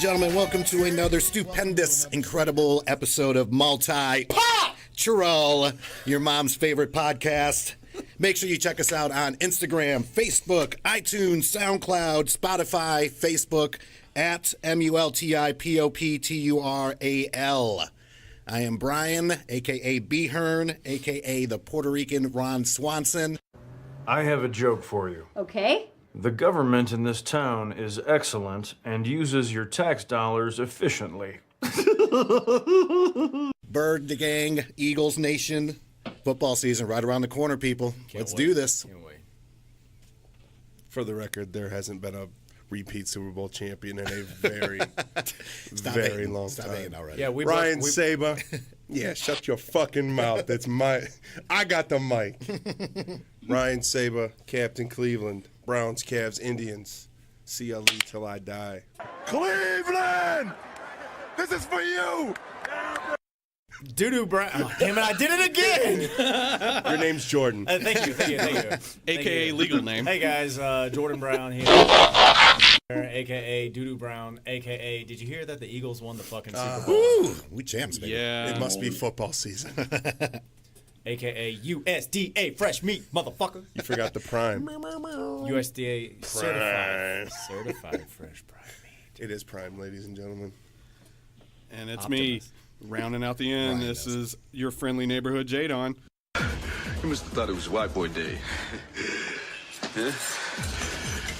gentlemen, welcome to another stupendous, incredible episode of Multi-Churl, your mom's favorite podcast. Make sure you check us out on Instagram, Facebook, iTunes, SoundCloud, Spotify, Facebook, at MULTIPOPTURAL. I am Brian, a.k.a. B. Hearn, a.k.a. the Puerto Rican Ron Swanson. I have a joke for you. Okay. The government in this town is excellent and uses your tax dollars efficiently. Bird the gang, Eagles Nation, football season right around the corner, people. Let's do this. Can't wait. For the record, there hasn't been a repeat Super Bowl champion in a very, very long Stop time. hating already. Yeah, Ryan Saber. Yeah, shut your fucking mouth. That's my. I got the mic. Ryan Saber, Captain Cleveland, Browns, Cavs, Indians. CLE till I die. Cleveland! This is for you! Doo-doo Brown. Oh, damn it, I did it again! Your name's Jordan. Thank you. AKA legal name. Hey guys, Jordan Brown here. AKA Doo-doo Brown. AKA, did you hear that the Eagles won the fucking Super Bowl? Ooh, we champs, baby. Yeah. It must be football season. AKA USDA fresh meat, motherfucker. You forgot the prime. USDA certified fresh prime meat. It is prime, ladies and gentlemen. And it's me, rounding out the end. Ryan This knows. is your friendly neighborhood Jadon. You must have thought it was White Boy Day. Huh?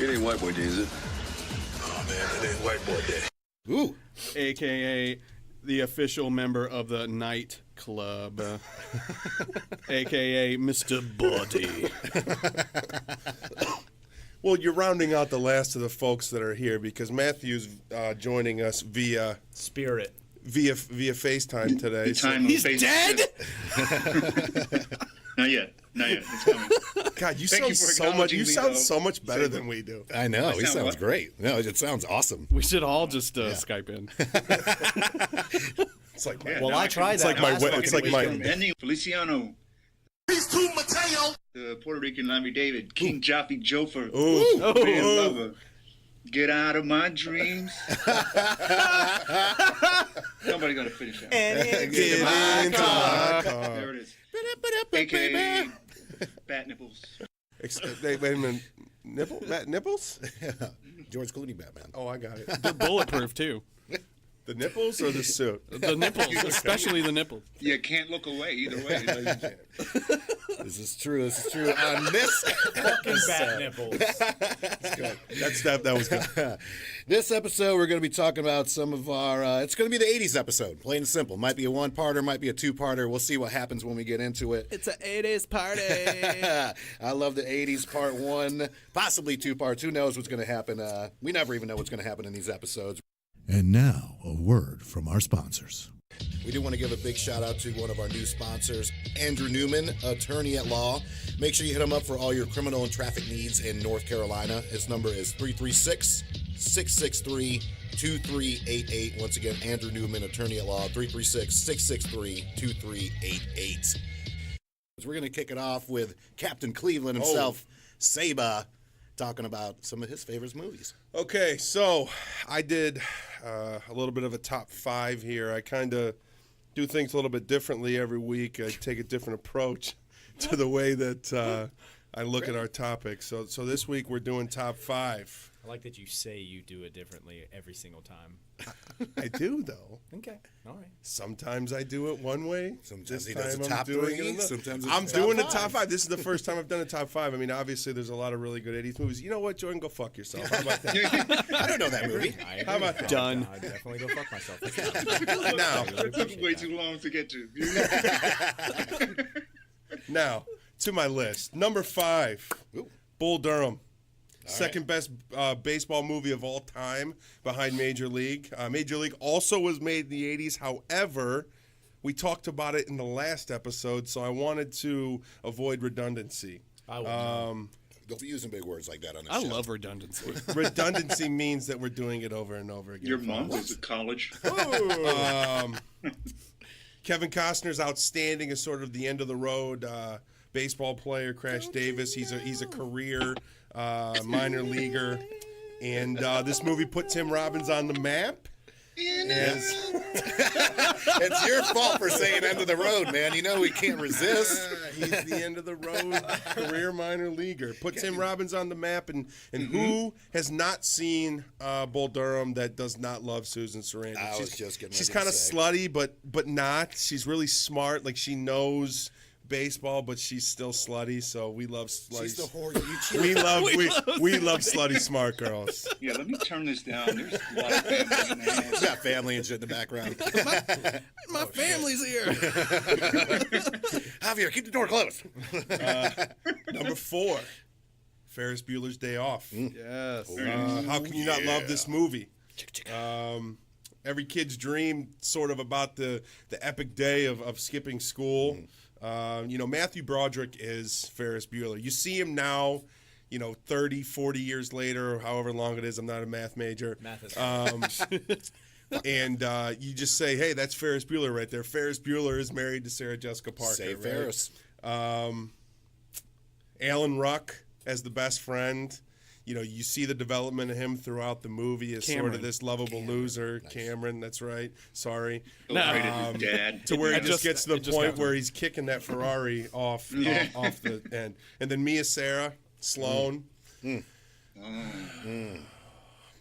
It ain't White Boy Day, is it? Oh, man, it ain't White Boy Day. Ooh. AKA the official member of the Night Club. AKA Mr. Body. Well, you're rounding out the last of the folks that are here because Matthew's joining us via Spirit. FaceTime today. He's dead? Not yet. It's coming. God, you Thank sound you for so much. acknowledging You me, sound though. so much better than we do. I know. He sound sounds what? great. No, it sounds awesome. We should all just Skype in. It's like Well, I tried It's that. like my last way- fucking it's like week. my- From Andy Feliciano. He's too Mateo. The Puerto Rican Larry David. King Jaffe Jofer. Ooh. Being lover. Get out of my dreams. Somebody got to finish that. Get into my car. There it is. AKA Bat Nipples. Wait a minute. Nipples? George Clooney Batman. Oh, I got it. They're bulletproof, too. The nipples or the suit? The nipples, especially the nipples. You can't look away either way. This is true. On this Fucking bat nipples. That was good. This episode, we're going to be talking about some of our. It's going to be the '80s episode, plain and simple. Might be a one-parter, might be a two-parter. We'll see what happens when we get into it. It's an 80s party. I love the '80s part one, possibly two parts. Who knows what's going to happen? We never even know what's going to happen in these episodes. And now, a word from our sponsors. We do want to give a big shout out to one of our new sponsors, Andrew Newman, attorney at law. Make sure you hit him up for all your criminal and traffic needs in North Carolina. His number is 336-663-2388. Once again, Andrew Newman, attorney at law, 336-663-2388. So we're going to kick it off with Captain Cleveland himself, Saba, talking about some of his favorite movies. Okay, so I did a little bit of a top 5 here. I kind of do things a little bit differently every week. I take a different approach to the way that I look at our topics. So this week we're doing top 5. I like that you say you do it differently every single time. I do, though. Okay, all right. Sometimes I do it one way. Sometimes This he does time a I'm top doing 3. it another. Sometimes it's I'm a top doing the 5. top 5. This is the first time I've done a top 5. I mean, obviously, there's a lot of really good 80s movies. You know what, Jordan? Go fuck yourself. How about that? I don't know that movie. How about that? Done. I'd definitely go fuck myself. Now, It took way too long to get to. Now, to my list. Number 5, Ooh. Bull Durham. Second best baseball movie of all time behind Major League. Major League also was made in the 80s. However, we talked about it in the last episode, so I wanted to avoid redundancy. Don't be using big words like that on this I show. love redundancy. Redundancy means that we're doing it over and over again. Your mom was at college. Kevin Costner's outstanding as sort of the end of the road baseball player. Crash Davis. He's a career minor leaguer, and this movie put Tim Robbins on the map. It's your fault for saying end of the road, man. You know we can't resist. He's the end of the road career minor leaguer. Put Tim Robbins on the map, and who has not seen Bull Durham that does not love Susan Sarandon? I was just getting She's ready kind to of say. slutty, but not. She's really smart. Like she knows baseball, but she's still slutty. So we love slutty. She's the whore you cheat. We love slutty smart girls. Yeah, let me turn this down. There's a lot of families in the house. She's got family and shit in the background. My family's here. Javier, keep the door closed. Number 4, Ferris Bueller's Day Off. Yes. How can you not love this movie? Every kid's dream, sort of about the epic day of skipping school. Matthew Broderick is Ferris Bueller. You see him now, 30, 40 years later, or however long it is. I'm not a math major. Math is and you just say, hey, that's Ferris Bueller right there. Ferris Bueller is married to Sarah Jessica Parker. Say right? Ferris. Alan Ruck as the best friend. You see the development of him throughout the movie as sort Cameron. of this lovable loser. Nice. Cameron, that's right. Sorry. Right at his dad. To where he It just just- gets to it the just point happened. where he's kicking that Ferrari off the end. And then Mia Sarah, Sloane.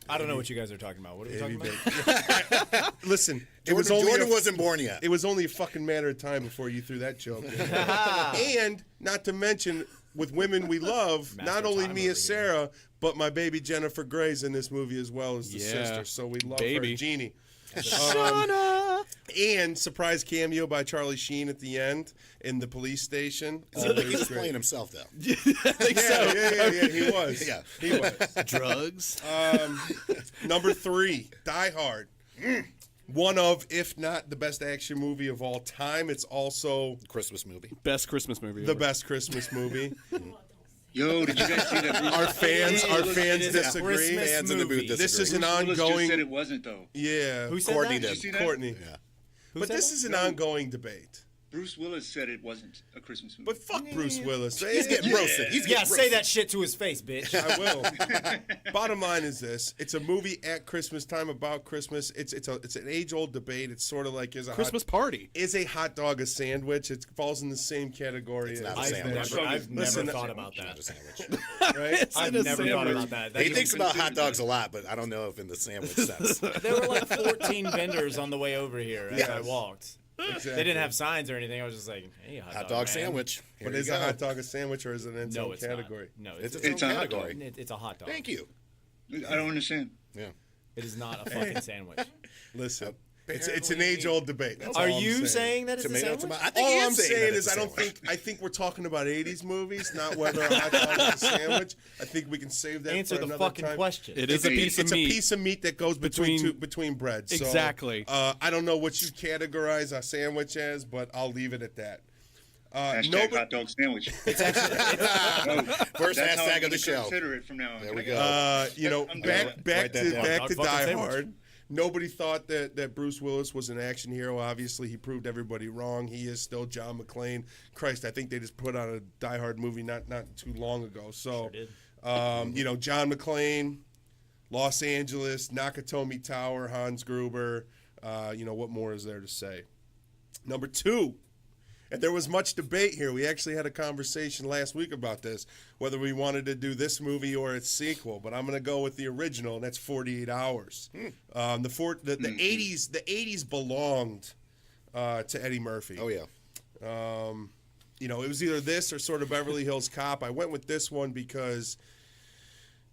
I don't know what you guys are talking about. What are we talking about? Listen, Jordan wasn't born yet. It was only a fucking matter of time before you threw that joke in. And not to mention, with women we love, Master not only time Mia over here. Sarah, but my baby Jennifer Grey's in this movie as well as the Yeah. sister. So we love Baby. her, Jeannie. And surprise cameo by Charlie Sheen at the end in the police station. He was playing himself, though. Yeah, he was. Yeah. He was. Drugs. Number 3, Die Hard. One of, if not the best action movie of all time. It's also Christmas movie. Best Christmas movie. the ever. best Christmas movie. Yo, did you guys see that? Our fans It is a disagree. Christmas Fans in the movie. booth This is an Bruce Willis just ongoing. said it wasn't, though. Yeah, Who said Courtney that? did. you see that? Courtney. Yeah. But said this that? is an ongoing debate. Bruce Willis said it wasn't a Christmas movie. But fuck Bruce Willis. He's getting roasted. He's Yeah, getting say roasted. that shit to his face, bitch. I will. Bottom line is this: it's a movie at Christmas time about Christmas. It's an age old debate. It's sort of like Christmas party. Is a hot dog a sandwich? It falls in the same category. It's as not a I've sandwich. never Listen, thought about Not a that. sandwich. right? I've a never thought sandwich. about that. He That's thinks about hot dogs a lot, but I don't know if in the sandwich sense. There were like 14 vendors on the way over here as I walked. Exactly. They didn't have signs or anything. I was just like, hey, Hot dog man. sandwich. Here But you is go. a hot dog a sandwich or is it its No, own it's category? not. No, It's it's, its own a hot dog. category. it's a hot dog. Thank you. I don't understand. Yeah. It is not a fucking sandwich. Listen, it's an age old debate. That's Are all I'm you saying that it's a Tomato, sandwich? tomato. I think he All is I'm saying that is it's a sandwich. I think we're talking about 80s movies, not whether a hot dog is a sandwich. I think we can save that Answer for the another fucking time. question. It is a piece of It's meat. a piece of meat that goes between breads. So, Exactly. I don't know what you categorize a sandwich as, but I'll leave it at that. Hashtag hot dog sandwich. First That's how I'm hashtag of gonna the show. consider it from now on. There we go. I'm back Write that to down. back to Fucking Die sandwich. Hard. Nobody thought that Bruce Willis was an action hero. Obviously, he proved everybody wrong. He is still John McClane. Christ, I think they just put out a Die Hard movie not too long ago. So, John McClane, Los Angeles, Nakatomi Tower, Hans Gruber. What more is there to say? Number 2. And there was much debate here. We actually had a conversation last week about this, whether we wanted to do this movie or its sequel. But I'm going to go with the original, and that's 48 Hours. The 80s belonged to Eddie Murphy. Oh, yeah. It was either this or sort of Beverly Hills Cop. I went with this one because,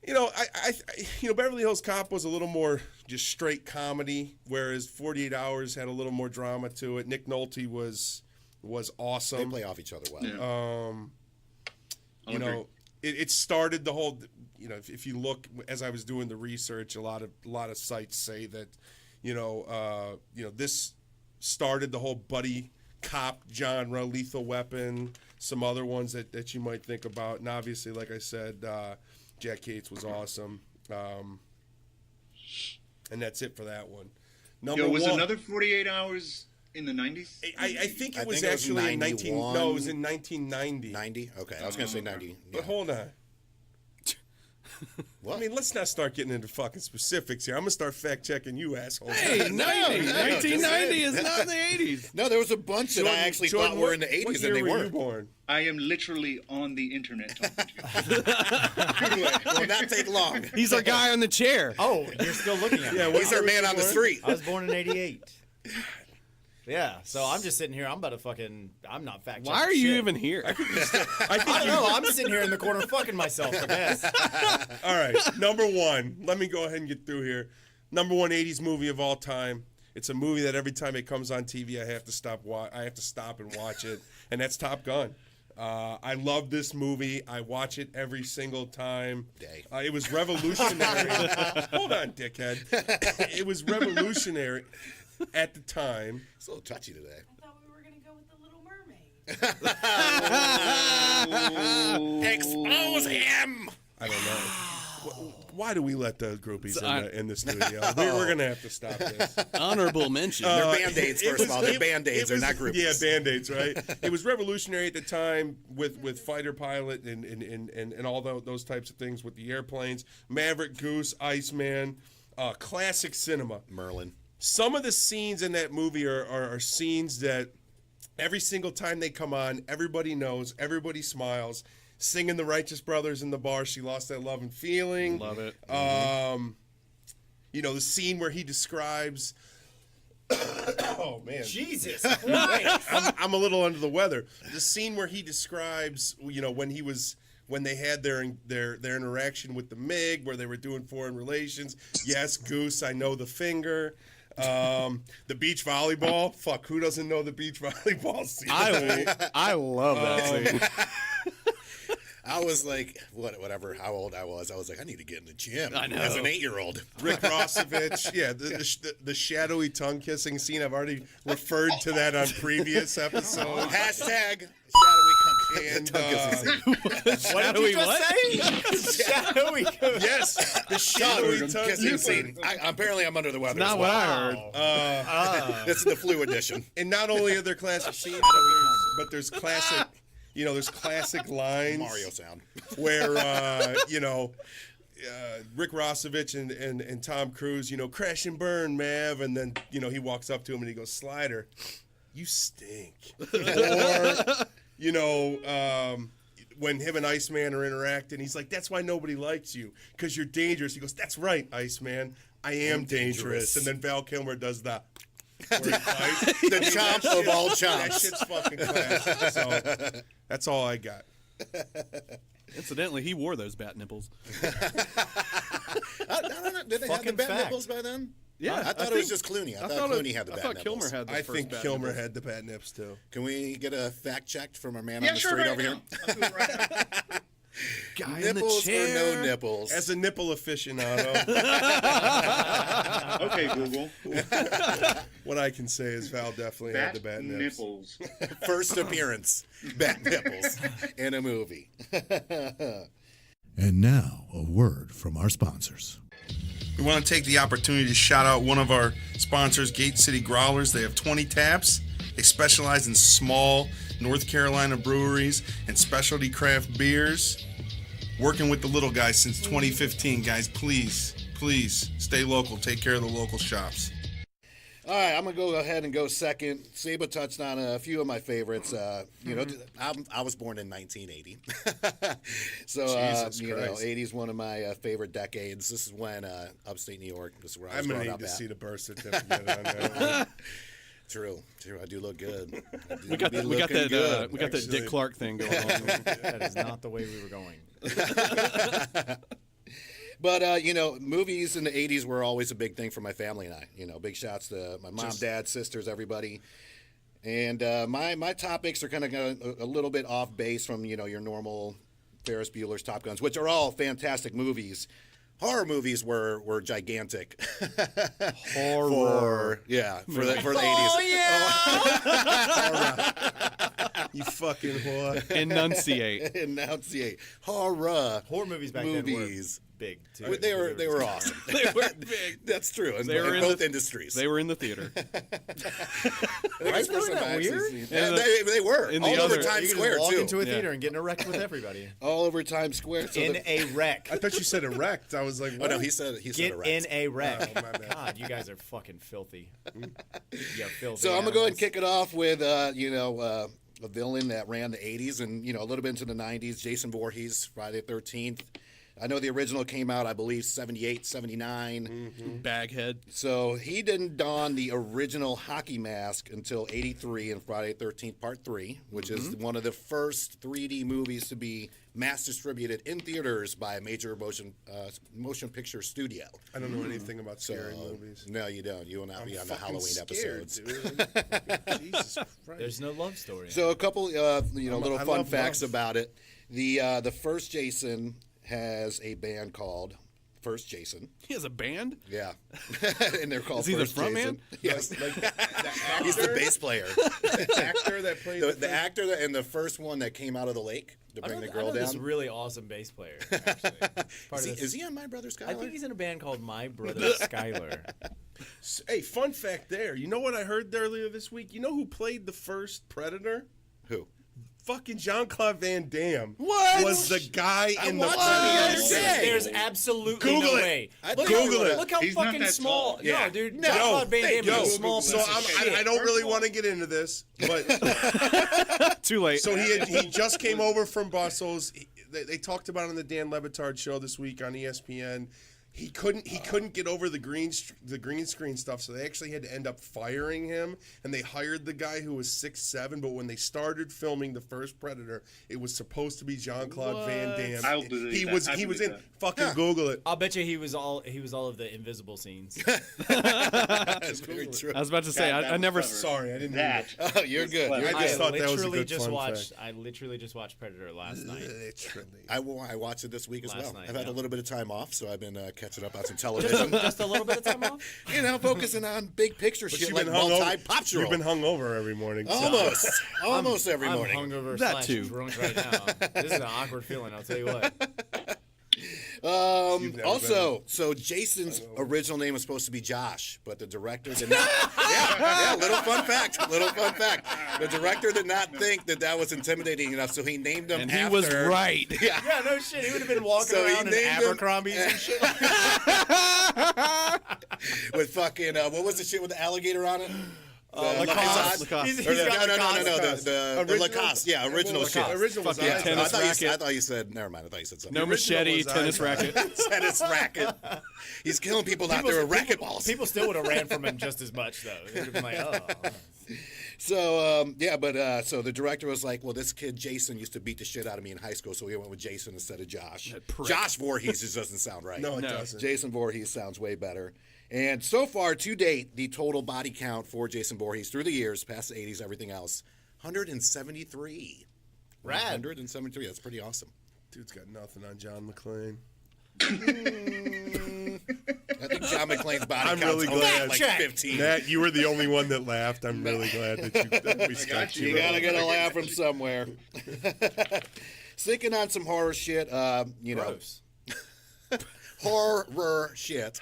Beverly Hills Cop was a little more just straight comedy, whereas 48 Hours had a little more drama to it. Nick Nolte was awesome. They play off each other well. Yeah. It started the whole. If you look, as I was doing the research, a lot of sites say that, this started the whole buddy cop genre, Lethal Weapon, some other ones that you might think about, and obviously, like I said, Jack Cates was awesome, and that's it for that one. Number was one. another 48 Hours in the 90s? I think I it was think it was actually in 91. No, it was in 1990. 90? Okay. I was going to say 90. But hold on. I mean, let's not start getting into fucking specifics here. I'm gonna start fact checking you, assholes. Hey, 1990 is not in the 80s. No, there was a bunch that I actually thought were in the 80s what and year they were weren't. you born? I am literally on the internet talking to you. Will not take long. He's our guy on the chair. Oh, you're still looking at me. Yeah, He's our man on the street. I was born in '88. Yeah, so I'm just sitting here. I'm about to fucking. I'm not fact checking. Why are you shit. even here? I don't know. I'm sitting here in the corner fucking myself to death. All right, number one. Let me go ahead and get through here. Number one 80s movie of all time. It's a movie that every time it comes on TV, I have to stop and watch it, and that's Top Gun. I love this movie. I watch it every single time. It was revolutionary. Hold on, dickhead. It was revolutionary at the time. It's a little touchy today. I thought we were going to go with the Little Mermaid. Expose him! I don't know. Why do we let the groupies in the studio? We're going to have to stop this. Honorable mention. They're Band-Aids, first of all. They're Band-Aids. They're not groupies. Yeah, Band-Aids, right? It was revolutionary at the time with fighter pilot and all those types of things with the airplanes. Maverick, Goose, Iceman, classic cinema. Merlin. Some of the scenes in that movie are scenes that every single time they come on, everybody knows, everybody smiles. Singing the Righteous Brothers in the bar, She Lost That Love and Feeling. Love it. You know, the scene where he describes... oh, man. Jesus Christ. I'm a little under the weather. The scene where he describes, you know, when they had their interaction with the MiG, where they were doing foreign relations. Yes, Goose, I know the finger. The beach volleyball. Fuck, who doesn't know the beach volleyball scene? I love that scene. I was like, whatever, how old I was like, I need to get in the gym. I know. As an 8-year-old. Rick Rossovich. Yeah, the shadowy tongue kissing scene. I've already referred to that on previous episodes. Hashtag shadowy And, tongue kissing scene. What did you just say? Shadowy. Yes, the shadowy tongue Kissing scene. Apparently I'm under the weather. Not as what well. I heard. This is the flu edition. And not only are there classic scenes, but there's classic, you know, there's classic lines. Mario sound. Where, Rick Rossovich and Tom Cruise, you know, crash and burn, Mav. And then, you know, he walks up to him and he goes, Slider, you stink. Or, you know, when him and Iceman are interacting, he's like, that's why nobody likes you, because you're dangerous. He goes, that's right, Iceman. I am dangerous. And then Val Kilmer does the The chomp of all chomps. That shit's fucking classic. So that's all I got. Incidentally, he wore those bat nipples. I don't know. Did they have the bat nipples by then? Yeah, I thought it was just Clooney. I thought Clooney had the bat I thought nipples. Kilmer had the I first think bat Kilmer nipples. had the bat nips too. Can we get a fact checked from our man Yeah, on the sure, street right over now. here? I'll do it right now. Guy in the Nipples or chair. no nipples? As a nipple aficionado, Okay, Google. what I can say is Val definitely had the bat nips. nipples. First appearance, bat nipples in a movie. And now, a word from our sponsors. We want to take the opportunity to shout out one of our sponsors, Gate City Growlers. They have 20 taps. They specialize in small North Carolina breweries and specialty craft beers. Working with the little guys since 2015. Guys, please stay local. Take care of the local shops. All right, I'm going to go ahead and go second. Saba touched on a few of my favorites. You know, I was born in 1980. So, Jesus you know, Christ. 80 is one of my favorite decades. This is when upstate New York, this is where I was I'm going growing to up need to at. see the birth certificate on that. True. I do look good. We got that Dick Clark thing going on. That is not the way we were going. But, you know, movies in the 80s were always a big thing for my family and I. You know, big shots to my mom, dad, sisters, everybody. And my topics are kind of a little bit off base from, you know, your normal Ferris Bueller's Top Guns, which are all fantastic movies. Horror movies were gigantic. Horror. For the 80s. You fucking whore. Enunciate. Enunciate. Horror Horror movies back then were big too. Well, they were awesome. They were big. That's true. In They were in both the- industries. They were in the theater. Right? They were in the all over other- Times You can Square just walk too. into a theater and get in a wreck with everybody. All over Times Square. So In a wreck. I thought you said erect. I was like, oh what? no, he said Get erect. in a wreck. Oh, my bad. God, you guys are fucking filthy. Yeah, filthy. So I'm gonna go ahead and animals. kick it off with a villain that ran the 80s and a little bit into the 90s. Jason Voorhees, Friday the 13th. I know the original came out, I believe, 78, 79. Baghead. So he didn't don the original hockey mask until 83 in Friday the 13th Part 3, which is one of the first 3D movies to be mass distributed in theaters by a major motion picture studio. I don't know anything about scary movies. No, you don't. You will not be on the fucking Halloween scared, episodes. dude. Jesus Christ. There's no love story. So a couple, little I fun love facts love. about it. The first Jason has a band called First Jason. He has a band? Yeah, and they're called Is he the First front Jason. man? Yes, he's the bass player. actor that played The actor and the first one that came out of the lake to bring the girl This down. really awesome bass player. Actually. Part of this- Is he on My Brother Skylar? I think he's in a band called My Brother Skylar. Hey, fun fact there. You know what I heard earlier this week? You know who played the first Predator? Who? Fucking Jean-Claude Van Damme. What? Was the guy in the watched that the other Predator? day. There's absolutely Google no it. way. Google it. Look how He's not fucking that small. tall. Yeah. No, dude. No. Jean-Claude Van Damme Yo, is a small so piece of shit. I don't really First of all- want to get into this, but Too late. so he just came over from Brussels. They talked about it on the Dan Lebitard show this week on ESPN. He couldn't get over the green screen stuff, so they actually had to end up firing him. And they hired the guy who was 6'7", but when they started filming the first Predator, it was supposed to be Jean-Claude Van Damme. I'll believe he that. was I he was believe in that. fucking Google it. I'll bet you he was all of the invisible scenes. That's very true. I was about to say, That I was never. clever. Sorry, I didn't mean That. Oh, you're good. clever. You're I just good. thought that was a good fun I literally just watched Predator last night. Literally. I watched it this week as Last well. night, I've had yeah. a little bit of time off, so I've been catching up on some television. Just a little bit of time off. Focusing on big picture But shit you've like been hungover. multi-pop You've been hungover every morning. so- Almost every I'm morning. hungover That slash too. drunk right now. This is an awkward feeling. I'll tell you what. You've never Also, so Jason's original name was supposed to be Josh, but the director did not. yeah, little fun fact. The director did not think that was intimidating enough, so he named him And after. he was right. Yeah. Yeah, no shit. He would have been walking So he around in named him- Abercrombie's and shit. With fucking what was the shit with the alligator on it? Lacoste. Lacoste. He's Or got no, Lacoste. the Original- Lacoste, yeah, original shit. Original was Fucking I. tennis racket. I thought you said. Never mind. I thought you said something. No machete, was tennis I. racket. tennis racket. He's killing people out there with racquetballs. People still would have ran from him just as much, though. They would have been like, oh. So so the director was like, well, this kid Jason used to beat the shit out of me in high school, so we went with Jason instead of Josh. prick. Josh Voorhees just doesn't sound right. No, it doesn't. Jason Voorhees sounds way better. And so far to date, the total body count for Jason Voorhees through the years, past the 80s, everything else, 173. Rad. 173. That's pretty awesome. Dude's got nothing on John McClane. I think John McClane's body I'm count's really only glad. like Check. 15. Matt, you were the only one that laughed. I'm really glad that we stuck You gotta get a laugh from somewhere. Sticking on some horror shit, Gross. horror shit.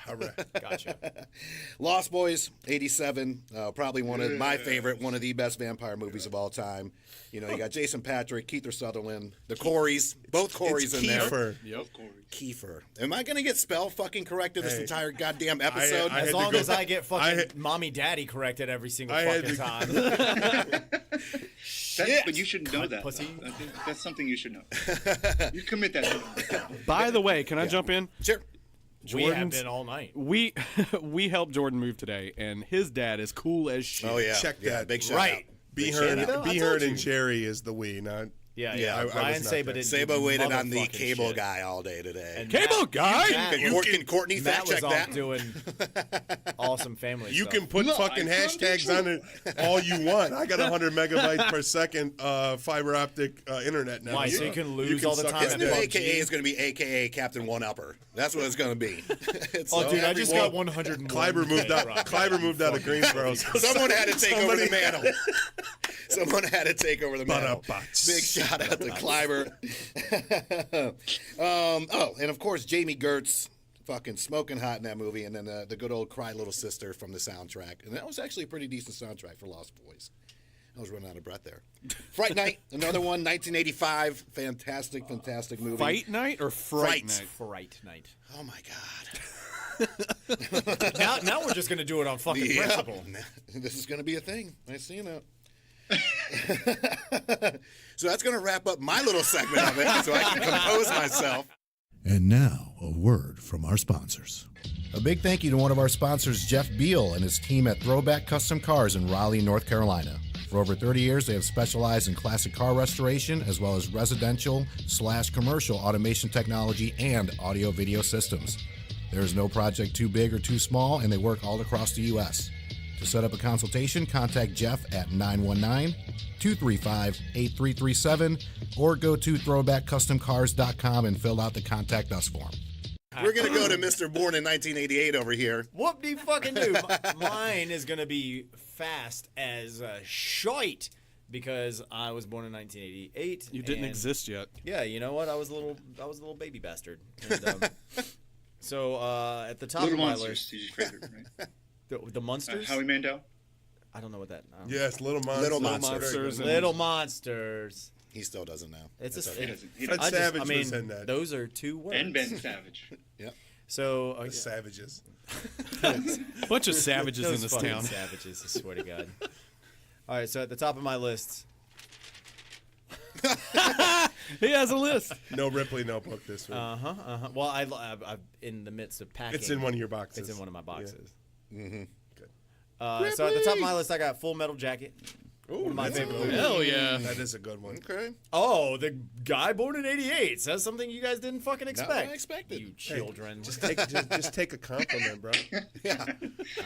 Gotcha. Lost Boys, 87, probably one of my favorite, one of the best vampire movies of all time. You got Jason Patrick, Kiefer Sutherland, the Coreys, both Coreys in there. Kiefer. Yep. Kiefer. Am I gonna get spell fucking corrected this entire goddamn episode? I had As to long go- as I get fucking I- mommy daddy corrected every single I had fucking to- time. But you should know that. pussy. I think that's something you should know. You commit that. By the way, can I jump in? Sure. We have Jordan's- been all night. We helped Jordan move today, and his dad is cool as shit. Oh yeah. Check Yeah, that. big shout Right. out. Be Big heard, shout out. be heard, and Cherry is the we, not. Yeah, Yeah, yeah. I was Ryan not Saba there. did Sabo waited on the motherfucking cable shit. guy all day today. And Cable Matt- guy? Matt Can Courtney Matt fact check was off that? doing awesome family You stuff. can put Look, fucking I found hashtags on it all you want. I got 100 megabytes per second fiber optic internet now. Why, so you can lose all the suck time His at new PUBG? AKA is going to be AKA Captain One Upper. That's what it's going to be. It's Oh, dude, I just got Well, 101. Kleiber moved out. Kleiber moved out of Greensboro. Someone had to take over the Somebody- mantle. Someone had to take over the mantle. Ba-da-ba-tss. Big Shout out to Clyber. And of course, Jamie Gertz, fucking smoking hot in that movie, and then the good old Cry Little Sister from the soundtrack. And that was actually a pretty decent soundtrack for Lost Boys. I was running out of breath there. Fright Night, another one, 1985. Fantastic movie. Fight Night or Fright Night? Fright Night. Oh, my God. Now we're just going to do it on fucking principle. This is going to be a thing. I see that. So that's going to wrap up my little segment of it so I can compose myself. And now, a word from our sponsors. A big thank you to one of our sponsors, Jeff Beal, and his team at Throwback Custom Cars in Raleigh, North Carolina. For over 30 years, they have specialized in classic car restoration as well as residential/commercial automation technology and audio-video systems. There is no project too big or too small, and they work all across the U.S. To set up a consultation, contact Jeff at 919-235-8337 or go to throwbackcustomcars.com and fill out the Contact Us form. We're going to go to Mr. Born in 1988 over here. Whoop-de-fucking-do. Mine is going to be fast as shite because I was born in 1988. You didn't exist yet. Yeah, you know what? I was a little baby bastard. And, so at the top Little of my Monsters list, is your favorite, right? the Monsters. Howie Mandel. I don't know what that. Yes, Little Monsters. Little Monsters. He still doesn't know. It's That's a. okay. Fred Savage was in that. Those are two words. And Ben Savage. Yep. So The Savages. Bunch of savages those in this fucking town. Savages, I swear to God. All right, so at the top of my list. He has a list. No Ripley notebook this week. Well, I'm in the midst of packing. It's in one of your boxes. It's in one of my boxes. Yeah. Mm-hmm. Good. So at the top of my list, I got Full Metal Jacket. Ooh, One of my favorite movies. Hell yeah. That is a good one. Okay. Oh, the guy born in '88 says something you guys didn't fucking Not what expect. I expected. You children. Just take a compliment, bro. Yeah.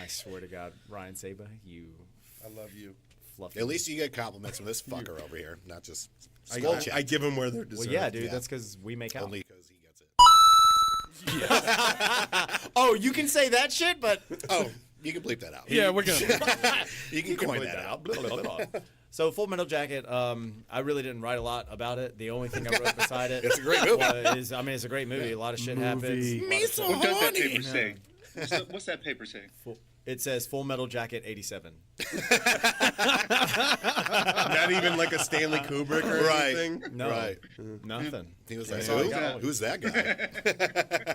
I swear to God, Ryan Saba, you I love you. fluffy. At least you get compliments from this fucker over here, not just skull I chat. give them where they're deserved. Well, yeah, dude, Yeah. that's because we make out. Only because he gets it. Oh, you can say that shit, but Oh, you can bleep that out. Yeah, we're gonna. You can coin bleep that out. Blah, blah, blah, blah. So Full Metal Jacket, I really didn't write a lot about it. The only thing I wrote beside it It's a great movie. was, I mean, it's a great movie. A lot of shit happens. Movie. What does that paper say? What's that paper say? It says Full Metal Jacket 87. Not even like a Stanley Kubrick or Right. anything. No, Right. nothing. He was like, That's all I got. who? Who's that guy?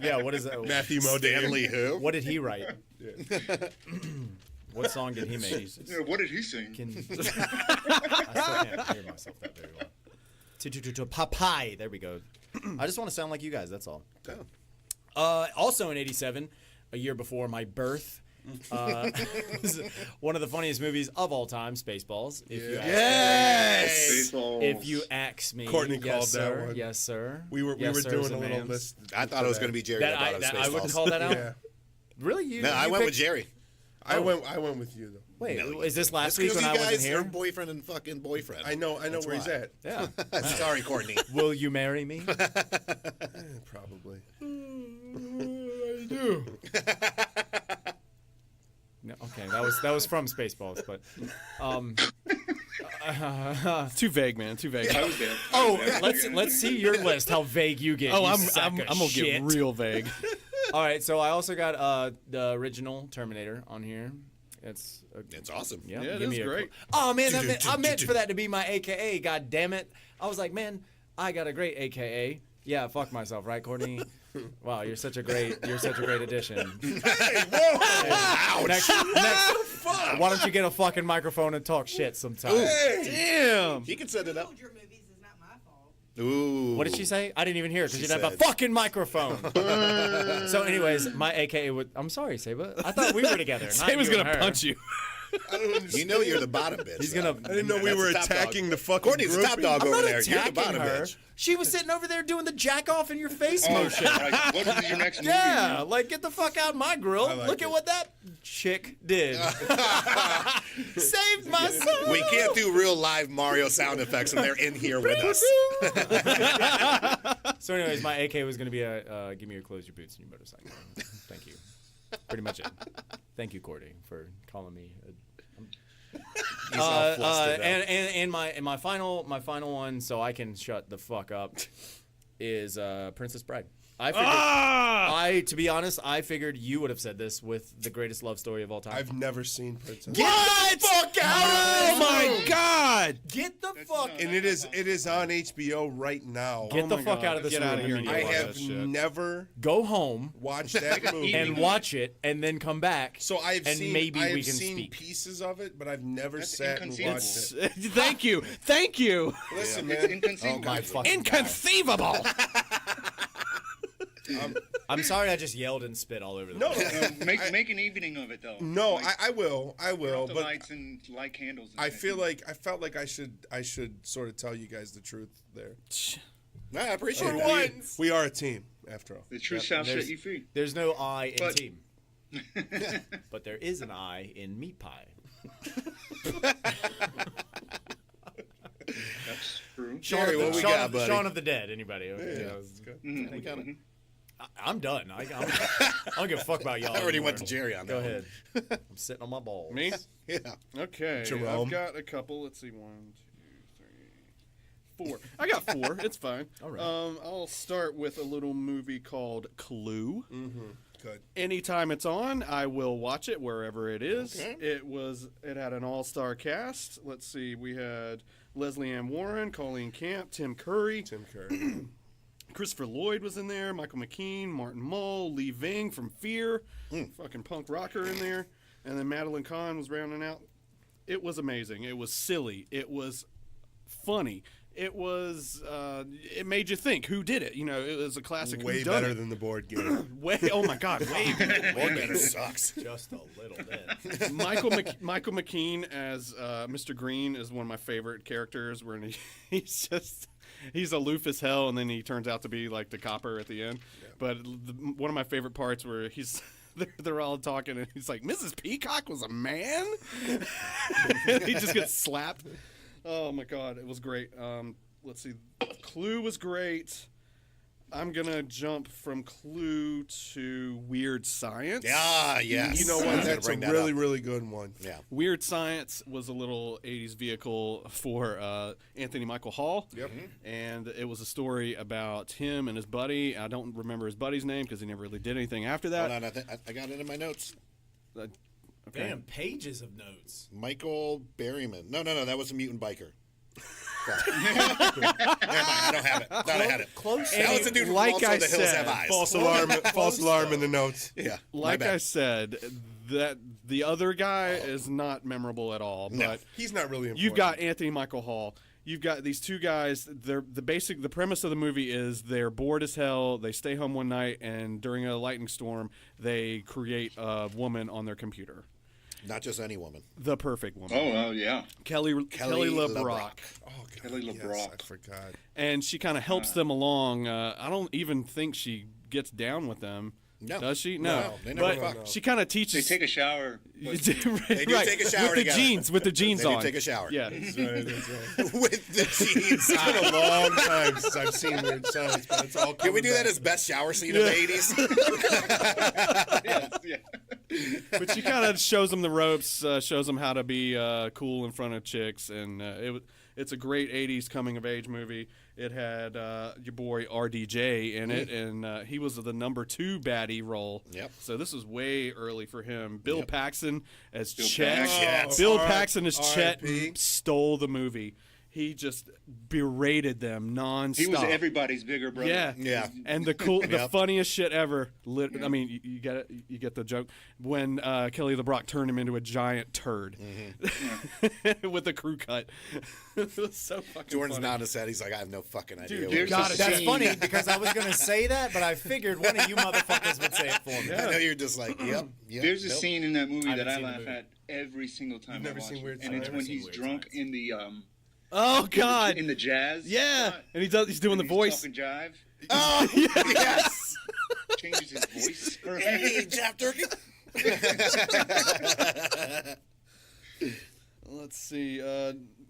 Yeah, what is that? Matthew Modine. Stanley who? What did he write? What song did he make? Yeah, what did he sing? I still can't hear myself that very well. Popeye. There we go. I just want to sound like you guys. That's all. Also in '87, a year before my birth, one of the funniest movies of all time, Spaceballs. If you ask me, Courtney yes, called sir. that one. Yes, sir. We were Yes, sir, doing is a little man. list. I thought it was going to be Jerry. That I I wouldn't call that out. Yeah. Really? You? No, I you went with picked- Jerry. I went with you though. Wait, No, is this last That's week 'cause when you I wasn't guys here? are boyfriend and fucking boyfriend. I know That's where he's why. at. Yeah. Sorry, Courtney. Will you marry me? Probably. I do. No, okay, that was from Spaceballs, but Too vague, man. Too vague. I was there. oh, let's see your list. How vague you get. Oh, you I'm sack of gonna shit. get real vague. All right, so I also got the original Terminator on here. It's awesome. Yeah, Yeah, it give is me a great. Oh man, I meant for that to be my AKA. God damn it! I was like, man, I got a great AKA. Yeah, fuck myself, right, Courtney? Wow, you're such a great addition. Hey, whoa! Ouch! Next, why don't you get a fucking microphone and talk shit sometime? Damn. He can set it up. Told your movies is not my fault. Ooh. What did she say? I didn't even hear it because She you didn't have a said- fucking microphone. So, anyways, my AKA would. I'm sorry, Saba. I thought we were together. Not Saban's you and gonna her. punch you. You know you're the bottom bitch. He's though. gonna- I didn't know we That's were the top attacking dog. the fucking Courtney's the top groupie. dog I'm over not there. You're the attacking bottom her. bitch. She was sitting over there doing the jack off in your face Oh, motion. right. What is your next movie? Yeah, like get the fuck out of my grill. like Look it. at what that chick did. Saved my soul. We can't do real live Mario sound effects, and they're in here with us. So, anyways, my AK was gonna be a give me your clothes, your boots, and your motorcycle. Thank you. Pretty much it. Thank you, Courtney, for calling me. He's all flustered up. And my final one, so I can shut the fuck up, is Princess Bride. To be honest, I figured you would have said this with the greatest love story of all time. I've never seen Princess. Get the fuck out! Oh my God! Get the fuck! And it is on HBO right now. Get the fuck out of this Get room. out of here and I watch have that shit. never Go home watched that movie. and watch it, and then come back. So I've and seen maybe I have we can seen speak. pieces of it, but I've never That's sat and watched it. Thank you. Thank you. Listen, It's man. inconceivable. Oh my fucking Inconceivable. I'm sorry I just yelled and spit all over the No, place. Make an evening of it though. no, Like, I will, turn off the but lights and light candles. And I shit. felt like I should sort of tell you guys the truth there. No, I appreciate We- that. We are a team, after all. the truth shall set you free. There's no I in But- team, but there is an I in meat pie. That's true. Jerry, what we got, buddy? Shaun of the Dead. Anybody? Okay. Yeah, that's good. We got it. I'm done. I don't give a fuck about y'all. I already anymore. went to Jerry on that Go one. ahead. I'm sitting on my balls. Me? Yeah. Okay. Jerome. I've got a couple. Let's see. 1, 2, 3, 4. I got 4. It's fine. All right. I'll start with a little movie called Clue. Good. Anytime it's on, I will watch it wherever it is. Okay. It had an all-star cast. Let's see. We had Leslie Ann Warren, Colleen Camp, Tim Curry. Christopher Lloyd was in there, Michael McKean, Martin Mull, Lee Ving from Fear, fucking punk rocker in there, and then Madeline Kahn was rounding out. It was amazing. It was silly. It was funny. It was. It made you think. Who did it? You know, it was a classic. Way better than the board game. Oh my God, way better. Board better sucks. Just a little bit. Michael McKean as Mr. Green is one of my favorite characters. Where he's aloof as hell, and then he turns out to be like the copper at the end. Yeah. But one of my favorite parts where they're all talking, and he's like, "Mrs. Peacock was a man." He just gets slapped. Oh my God, it was great. Let's see, Clue was great. I'm gonna jump from Clue to Weird Science. Ah, yes. You know I what? was gonna That's a bring that really, up. really good one. Yeah. Weird Science was a little 80s vehicle for Anthony Michael Hall. Yep. And it was a story about him and his buddy. I don't remember his buddy's name because he never really did anything after that. Hold on, I got it in my notes. Okay. Damn, pages of notes. Michael Berryman. No, that was a mutant biker. Never mind, I don't have it. Thought I had it. Close. That was the dude from Like Also I the Hills said, Have Eyes. False alarm in the notes. Yeah. my Like bad. I said, that the other guy is not memorable at all. No. But He's not really important. you've got Anthony Michael Hall. You've got these two guys. The premise of the movie is they're bored as hell. They stay home one night, and during a lightning storm, they create a woman on their computer. Not just any woman. The perfect woman. Oh, yeah. Kelly LeBrock. Oh, God. Kelly Yes, LeBrock. I forgot. And she kind of helps them along. I don't even think she gets down with them. No. Does she? No, No. they never But fuck. she kind of They teach take a shower. They do take a shower with the together. jeans. With the jeans They do on. take a shower. Yeah. That's right. With the jeans. It's been a long time since I've seen Weird Science, but it's all Can we coming do that back. as best shower scene of the 80s? Yes, yeah. But she kind of shows them the ropes, shows them how to be cool in front of chicks, and it's a great 80s coming of age movie. It had your boy RDJ in it, and he was the number 2 baddie role. Yep. So this was way early for him. Bill Yep. Paxton as Bill Chet. Paxton. Oh, Bill R- Paxton as Chet R.I.P.. stole the movie. He just berated them nonstop. He was everybody's bigger brother. Yeah, Yeah. and the Yep. funniest shit ever. I mean, you get it. You get the joke when Kelly LeBrock turned him into a giant turd with a crew cut. It was so fucking. Jordan's funny. nodding his head. He's like, I have no fucking idea. Dude, what there's it a is. That's scene- funny because I was going to say that, but I figured one of you motherfuckers would say it for me. I know you're just like, yep. There's a nope. scene in that movie I that haven't I seen the laugh movie. at every single time You've I never watch seen it. Weird And it's Science? when I've he's never seen drunk Weird in the Oh God! in the jazz. Yeah, spot, and he's doing the and voice. He's talking jive. Oh, yes. Changes his voice. Hey, Jeff Turkey. Let's see.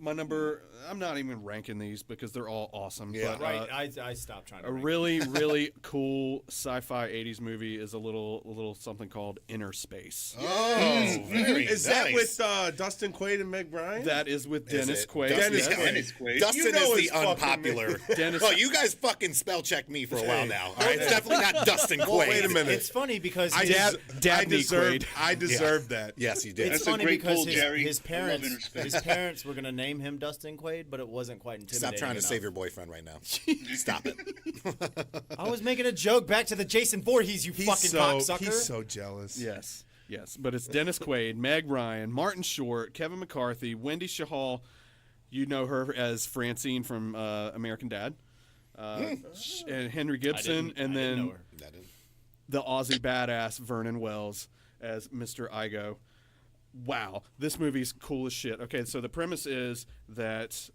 My number, I'm not even ranking these because they're all awesome. Yeah. But, Right, I stopped trying to. a rank really, really cool sci-fi 80s movie is a little something called Inner Space. Oh, very Is nice. that with Dustin Quaid and Meg Ryan? That is with Dennis it? Quaid. Dennis yes. Quaid. Dennis Quaid. Dustin You know is his the fucking unpopular. Dennis- Well, you guys fucking spell check me for a while now. All right, it's definitely not Dustin Quaid. Well, wait a minute. It's funny because I, his, Dabney deserved. Quaid. I deserved that. Yes, you did. it's That's a funny great because pull, Jerry. his I love Inner parents Space. his parents were gonna name him Dustin Quaid, but it wasn't quite intimidating. Stop trying to enough. save your boyfriend right now. Stop it. I was making a joke back to the Jason Voorhees, you fucking cocksucker. He's so jealous. Yes, yes. But it's Dennis Quaid, Meg Ryan, Martin Short, Kevin McCarthy, Wendy Shahal. You know her as Francine from American Dad. And Henry Gibson, and I didn't then know her. the Aussie badass Vernon Wells as Mr. Igo. Wow, this movie's cool as shit. Okay, so the premise is that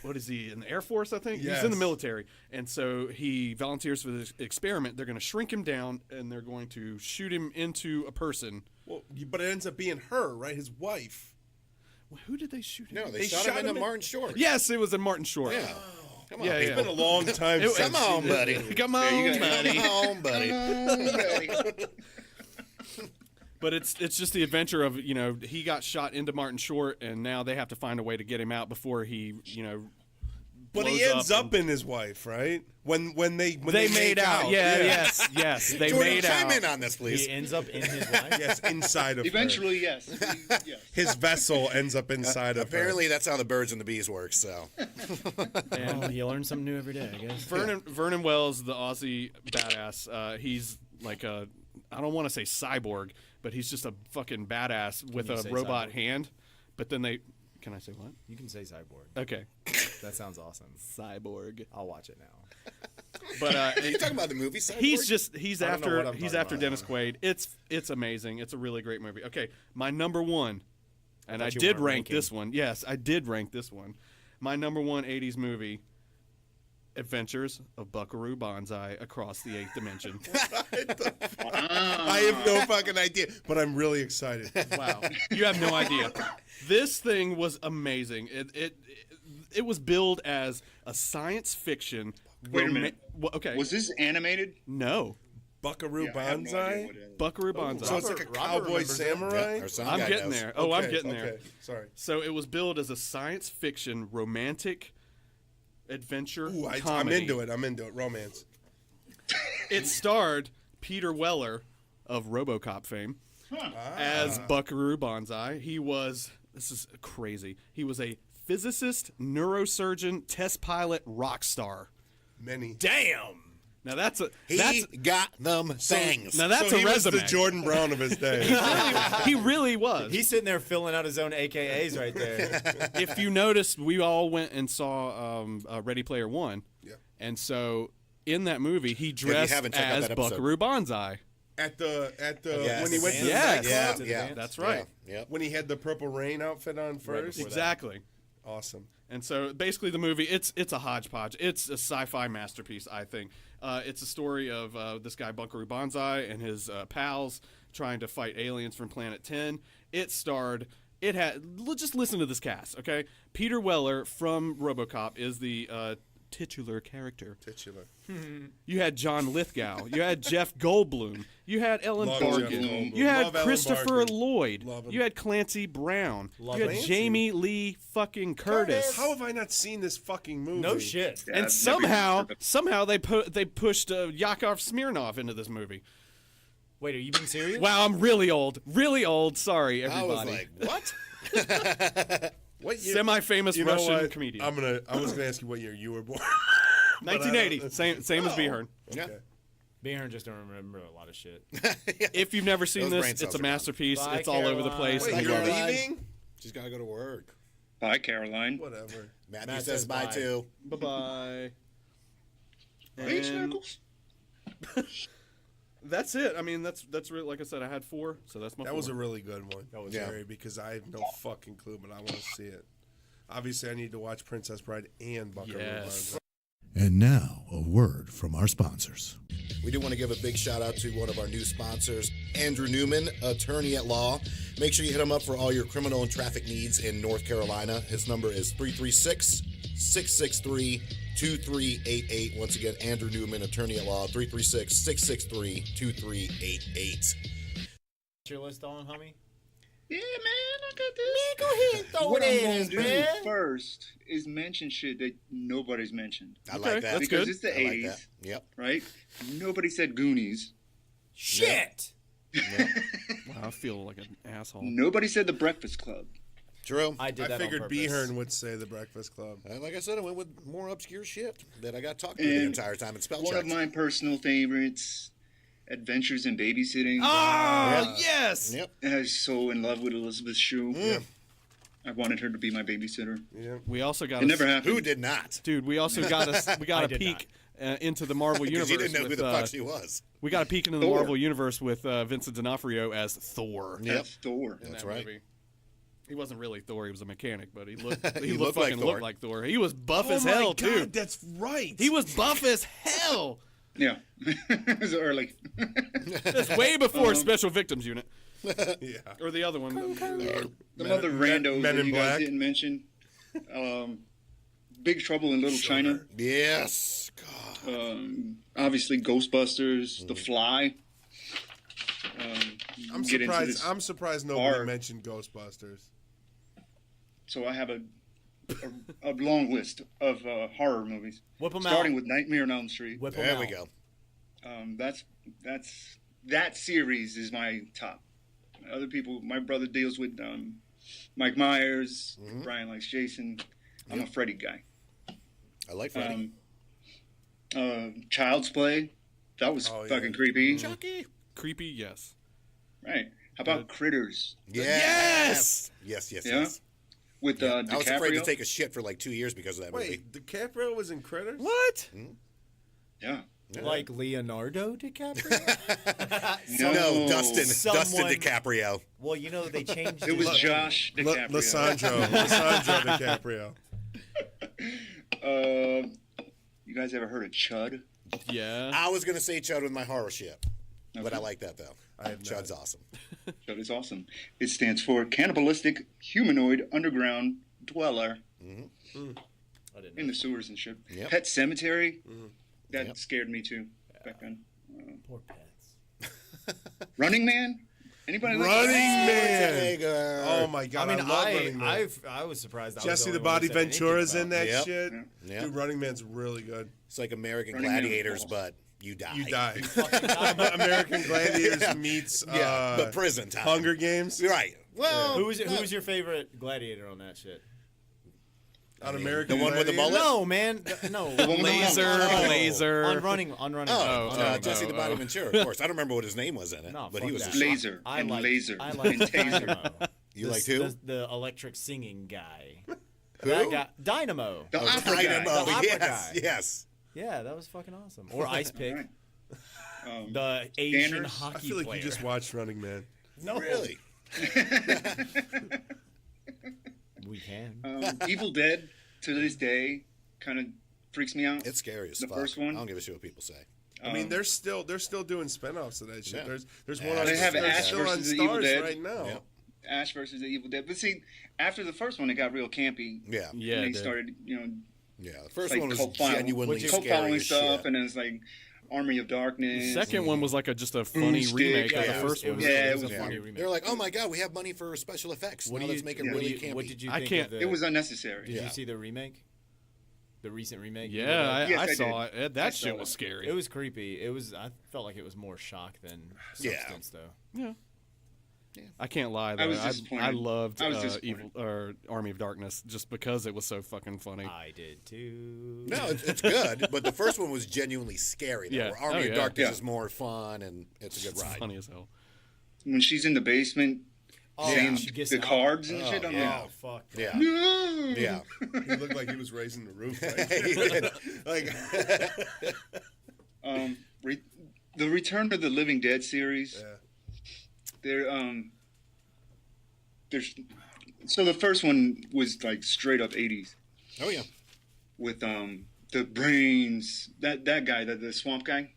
what is he, in the Air Force, I think? Yes. He's in the military. And so he volunteers for this experiment. They're going to shrink him down, and they're going to shoot him into a person. Well, but it ends up being her, right? His wife. Well, who did they shoot him? No, in? they shot him into Martin Short. Yes, it was in Martin Short. Yeah. Come on, Yeah, people. yeah. It's been a long time It- since. Come on, she buddy. did it. Come on, buddy. Come on, buddy. But it's just the adventure of, he got shot into Martin Short, and now they have to find a way to get him out before he, But he blows ends up up in his wife, right? When they they made make out. Yeah, yes. They Jordan, made chime out. in on this, please. He ends up in his wife. Yes, inside of Eventually, yes. Yes. her. His vessel ends up inside of Apparently, that's how the birds and the bees work. So, Oh, you learn something new every day, I guess. Vernon Wells, the Aussie badass. He's like a, I don't want to say cyborg, but he's just a fucking badass with you a say robot cyborg? hand. But then can I say what? You can say cyborg. Okay, That sounds awesome. cyborg. I'll watch it now. But are you talking about the movie? Cyborg? he's I don't know what after I'm talking about. Dennis Quaid. It's amazing. It's a really great movie. Okay, my number one, and I thought you did weren't rank ranking. this one. Yes, I did rank this one. My number one 80s movie, Adventures of Buckaroo Banzai Across the Eighth Dimension. I have no fucking idea, but I'm really excited. Wow, you have no idea. This thing was amazing. It was billed as a science fiction. Wait a minute. Okay. Was this animated? No. Buckaroo Yeah, I have no idea Banzai. what it is. Buckaroo Banzai. So it's like a Robert cowboy remembers it. samurai. Yeah, our sound I'm guy getting knows. there. Oh, I'm Okay, getting there. Okay, sorry. So it was billed as a science fiction romantic adventure Ooh, I'm comedy. into it. I'm into it. Romance. It starred Peter Weller of RoboCop fame as Buckaroo Banzai. This is crazy. He was a physicist, neurosurgeon, test pilot, rock star. Many. Damn. Now that's He got them things. now that's so a he was resume. the Jordan Brown of his day. He really was. He's sitting there filling out his own AKAs right there. If you noticed, we all went and saw Ready Player One. Yeah. And so in that movie, he dressed haven't checked out as that episode. Buckaroo Banzai. at the Yes. when he went to the Yes. nightclub? Yeah, yeah. That's right. Yeah. When he had the Purple Rain outfit on first. before that. Exactly. Awesome. And so basically the movie, it's a hodgepodge. It's a sci-fi masterpiece, I think. It's a story of this guy Buckaroo Banzai and his pals trying to fight aliens from Planet 10. Just listen to this cast, okay? Peter Weller from RoboCop is the titular character. Titular. You had John Lithgow. You had Jeff Goldblum. You had Ellen Love Jeff Barkin. Goldblum. You had Love Ellen Christopher Barkin. Lloyd. Love him. You had Clancy Brown. Love you had Clancy. Jamie Lee fucking Curtis. How have I not seen this fucking movie? No shit. And somehow they pushed Yakov Smirnov into this movie. Wait, are you being serious? Wow, I'm really old. Really old. Sorry, I everybody. was like, what? What year? Semi-famous You know Russian what? comedian. I was gonna ask you what year you were born. 1980. Same as Beehern. Yeah. Beehern just don't remember a lot of shit. If you've never seen Those this, brain it's cells a are gone. masterpiece. Bye, It's all over the Caroline. place. Wait, I you're love it. leaving? She's got to go to work. Bye, Caroline. Whatever. Matthew Matt says says bye bye. too. Bye-bye. Peace, And Knuckles. that's it. I mean, that's really, like I said, I had 4, so that's my That 4. was a really good one. That was Yeah. Jerry, because I have no fucking clue, but I want to see it. Obviously, I need to watch Princess Bride and Buckaroo Yes. Banzai. And now, a word from our sponsors. We do want to give a big shout out to one of our new sponsors, Andrew Newman, attorney at law. Make sure you hit him up for all your criminal and traffic needs in North Carolina. His number is 336-663-2388. Once again, Andrew Newman, attorney at law, 336-663-2388. Your list on, homie? Yeah, man, I got this. Go ahead, throw What it I'm in, going to do man. first is mention shit that nobody's mentioned. I like that. Because it's the I like 80s, that. Yep. right? Nobody said Goonies. Shit. Wow, I feel like an asshole. Nobody said The Breakfast Club. True. I did I that figured on purpose. Beehern would say the Breakfast Club. Like I said, I went with more obscure shit that I got talked to the And entire time. It's spell One checked. of my personal favorites, Adventures in Babysitting. Oh, yes! Yep. I was so in love with Elizabeth Shue. I wanted her to be my babysitter. Yeah. We also got It never happened. Who did not? Dude, we also got a I a did peek into the Marvel Because universe. you didn't know who with, the fuck she was. We got a peek into the Thor. Marvel universe with Vincent D'Onofrio as Thor. Yep. That's Thor. in That's that right. movie. He wasn't really Thor; he was a mechanic, but he looked He he looked looked like fucking Thor. looked like Thor. He was buff Oh as my hell God, too. that's right. He was buff as hell. Yeah. It was early. That's way before Special Victims Unit Yeah. or the other one. Some other randos Men that in you guys Black. didn't mention. Big Trouble in Little China. Yes. God. Obviously, Ghostbusters, The Fly. I'm get into surprised. this I'm surprised nobody bar. mentioned Ghostbusters. So I have a long list of horror movies, Whip 'em starting out. with Nightmare on Elm Street. Whip 'em There out. we go. That series is my top. Other people, my brother deals with Mike Myers. Brian likes Jason. I'm a Freddy guy. I like Freddy. Child's Play. That was Oh, yeah. fucking creepy. Chucky. Creepy, yes. Right. How about Critters Yes. Yes. Yes. Yeah? Yes. with I was afraid to DiCaprio? take a shit for like 2 years because of that movie. Wait, DiCaprio was in Critters? What? Yeah. Like Leonardo DiCaprio? No, Dustin Someone- DiCaprio. Well, you know, they changed It was his Josh DiCaprio. Lissandro DiCaprio. You guys ever heard of Chud? Yeah. I was gonna say Chud with my horror shit, but Okay. I like that though. I have not. Chud's awesome. Chud is awesome. It stands for Cannibalistic Humanoid Underground Dweller I didn't in know. the sewers and shit. Yep. Pet Cemetery. That Yep. scared me too back then. Poor pets. Running Man. Anybody like Running that? Man. Oh my God! I mean, I love Running Man. I was surprised. I was Jesse the only one Body who said anything Ventura's about in that Yep. shit. Yeah. Dude, Running Man's really good. It's like American Running Man with Gladiators, balls. but you die. You die. it. American Gladiators meets Yeah, but prison time. Hunger Games. Right. Well, Who was your favorite gladiator on that shit? On American the one with the Gladiators? mullet? No, man. No. Laser, Oh. Laser. On running. Oh, Jesse no, the Body oh. Ventura, of course. I don't remember what his name was in it, No, but fuck he was that. a Laser I and like Laser I like and Taser. Dynamo. You liked who? The electric singing guy. Who? That guy. Dynamo. The opera guy. Dynamo. The opera Yes, guy. yes. Yeah, that was fucking awesome. Or Ice Pick. Right. The Asian Scanners? hockey I feel like player. you just watched Running Man. No. Really? We can. Evil Dead to this day kind of freaks me out. It's scary as The fuck. first one? I don't give a shit what people say. I mean, they're still doing spin-offs of that shit. Yeah. There's Yeah. one on, They have there's Ash still on versus the Evil Stars Dead. right now. Yeah. Ash versus the Evil Dead. But see, after the first one, it got real campy. Yeah. Yeah, And it they did. started, Yeah. The first like one was cult following- genuinely cult scary following as stuff, shit. and then it's like Army of Darkness. Second one was like just a funny Boomstick. remake Yeah, of the it first one. Yeah, it a was funny fun. remake. They're like, oh my god, we have money for special effects. Now let's make it really campy. What did you I think can't- of the, It was unnecessary. Did Yeah. you see the remake? The recent remake? Yeah, Yes, I I saw did. it. That I shit saw was it. scary. It was creepy. I felt like it was more shock than Yeah. substance, though. Yeah. I can't lie though. I was I disappointed. loved I was disappointed. Evil or Army of Darkness just because it was so fucking funny. I did too. No, it's good, but the first one was genuinely scary. Though, Yeah. where Army Oh, of yeah. Darkness Yeah. is more fun and it's a good It's ride. funny as hell. When she's in the basement, saying she gets the out. cards and shit, I'm yeah. Oh, fuck. that. Yeah, no. yeah. He looked like he was raising the roof. He did. Like, The Return of the Living Dead series. Yeah. There's so the first one was like straight up 80s oh yeah, with the brains, that guy, the swamp guy,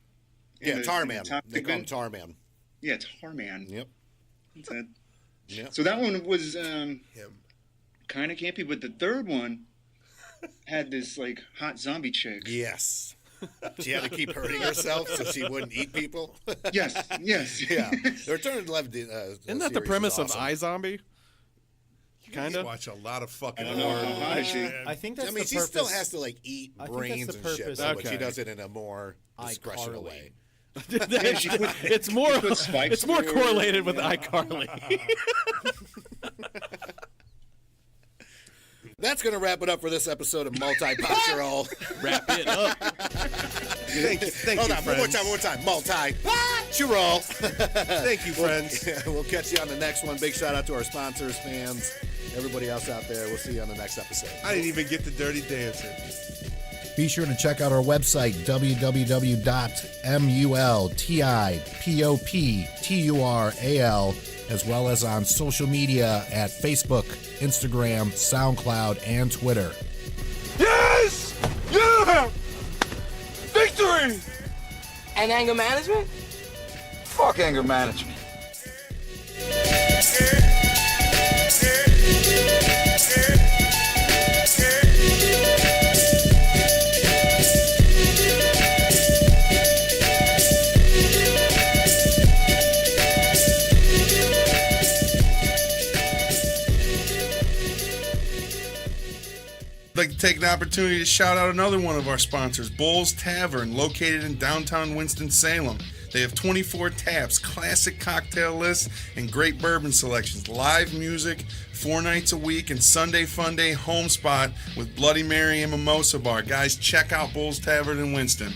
Yeah, Tarman. Toxic They call him bin. Tarman. Yeah, Tarman. Yep. That's it. Yep. So that one was kind of campy, but the third one had this like hot zombie chick. Yes. She had to keep hurting herself so she wouldn't eat people. Yes. Yeah. The Return of the Living Isn't that the premise of iZombie? Kind You of. watch a lot of fucking I don't know horror. how she. I think that's I mean, the she purpose. still has to like eat I think that's brains the and shit, purpose. but she Okay. does it in a more discretional iCarly. way. It's more. put spikes It's more through her. correlated with iCarly. That's gonna wrap it up for this episode of Multi-Pop Wrap it up. Thank Hold you, on, friends. one more time. Multi-Pop. Thank you, friends. We'll catch you on the next one. Big shout out to our sponsors, fans, everybody else out there. We'll see you on the next episode. I didn't even get the Dirty Dancing. Be sure to check out our website, www.multipoptural, as well as on social media at Facebook, Instagram, SoundCloud, and Twitter. Yes! Yeah! Victory! And anger management? Fuck anger management. I'd like to take an opportunity to shout out another one of our sponsors, Bull's Tavern, located in downtown Winston-Salem. They have 24 taps, classic cocktail lists, and great bourbon selections. Live music, 4 nights a week, and Sunday Fun Day home spot with Bloody Mary and Mimosa Bar. Guys, check out Bull's Tavern in Winston.